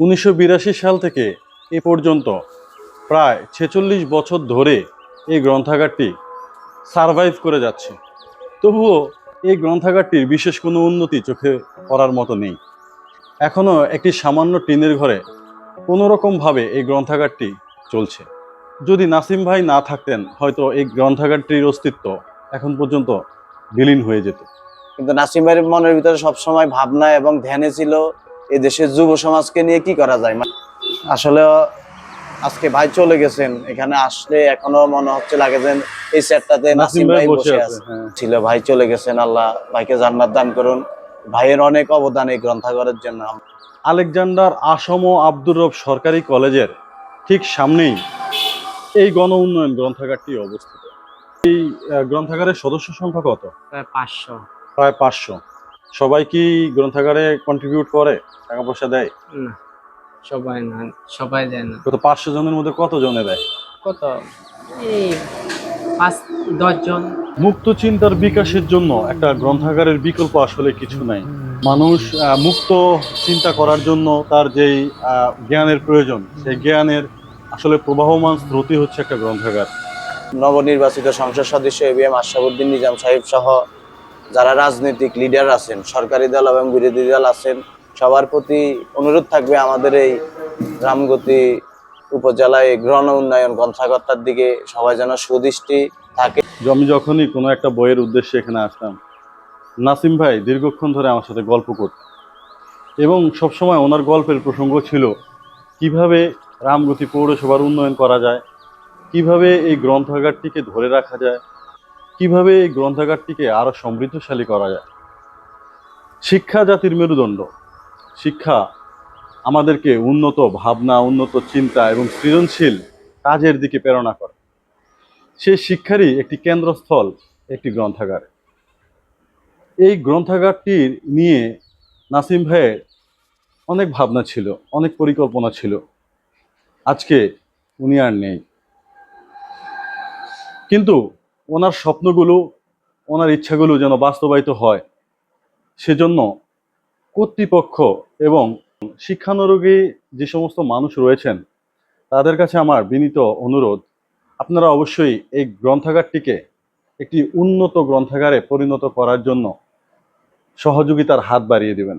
1982 সাল থেকে এ পর্যন্ত প্রায় 46 বছর ধরে এই গ্রন্থাগারটি সারভাইভ করে যাচ্ছে। তবুও এই গ্রন্থাগারটির বিশেষ কোনো উন্নতি চোখে পড়ার মতো নেই। এখনও একটি সামান্য টিনের ঘরে কোনোরকমভাবে এই গ্রন্থাগারটি চলছে। যদি নাসিম ভাই না থাকতেন হয়তো এই গ্রন্থাগারটির অস্তিত্ব এখন পর্যন্ত বিলীন হয়ে যেত। কিন্তু নাসিম ভাইয়ের মনের ভিতরে সবসময় ভাবনা এবং ধ্যানে ছিল এই দেশের যুব সমাজকে নিয়ে কি করা যায়। আসলে আজকে ভাই চলে গেছেন, এখানে আসলে এখনো মনে হচ্ছে লাগে যে এই সেটটাতে নাসিম ভাই বসে আছে। ছিল ভাই চলে গেছেন, আল্লাহ ভাইকে জান্নাত দান করুন। ভাইয়ের অনেক অবদান এই গ্রন্থাগারের জন্য। আলেকজান্ডার আসম আব্দুর রব সরকারি কলেজের ঠিক সামনেই এই গণ উন্নয়ন গ্রন্থাগারটি অবস্থিত। এই গ্রন্থাগারের সদস্য সংখ্যা কত? প্রায় 500। প্রায় 500। সবাই কি গ্রন্থাগারে কন্ট্রিবিউট করে, টাকা পয়সা দেয়? না, সবাই না, সবাই দেয় না। কত 500 জনের মধ্যে কত জনে দেয়? কত এই 5-10 জন। মুক্ত চিন্তার বিকাশের জন্য একটা গ্রন্থাগারের বিকল্প আসলে কিছু নাই। মানুষ মুক্ত চিন্তা করার জন্য তার যেই জ্ঞানের প্রয়োজন, সেই জ্ঞানের আসলে প্রবাহমান স্রোতই হচ্ছে একটা গ্রন্থাগার। নবনির্বাচিত সংসদ সদস্য এবিএম আশরাফুদ্দিন নিজাম সাহেব সহ যারা রাজনৈতিক লিডার আছেন, সরকারি দল এবং বিরোধী দল আছেন, সবার প্রতি অনুরোধ থাকবে আমাদের এই রামগতি উপজেলায় গণ উন্নয়ন গ্রন্থাগারটার দিকে সবাই যেন সুদৃষ্টি থাকে। আমি যখনই কোনো একটা বইয়ের উদ্দেশ্যে এখানে আসতাম, নাসিম ভাই দীর্ঘক্ষণ ধরে আমার সাথে গল্প করতেন এবং সবসময় ওনার গল্পের প্রসঙ্গ ছিল কিভাবে রামগতি পৌরসভার উন্নয়ন করা যায়, কিভাবে এই গ্রন্থাগারটিকে ধরে রাখা যায়, কিভাবে এই গ্রন্থাগারটিকে আরো সমৃদ্ধশালী করা যায়। শিক্ষা জাতির মেরুদণ্ড। শিক্ষা আমাদেরকে উন্নত ভাবনা, উন্নত চিন্তা এবং সৃজনশীল কাজের দিকে প্রেরণা করে। সেই শিক্ষারই একটি কেন্দ্রস্থল একটি গ্রন্থাগার। এই গ্রন্থাগারটির নিয়ে নাসিম ভাইয়ের অনেক ভাবনা ছিল, অনেক পরিকল্পনা ছিল। আজকে উনি আর নেই, কিন্তু ওনার স্বপ্নগুলো, ওনার ইচ্ছাগুলো যেন বাস্তবায়িত হয়, সেজন্য কর্তৃপক্ষ এবং শিক্ষানুরাগী যে সমস্ত মানুষ রয়েছেন তাদের কাছে আমার বিনীত অনুরোধ, আপনারা অবশ্যই এই গ্রন্থাগারটিকে একটি উন্নত গ্রন্থাগারে পরিণত করার জন্য সহযোগিতার হাত বাড়িয়ে দেবেন।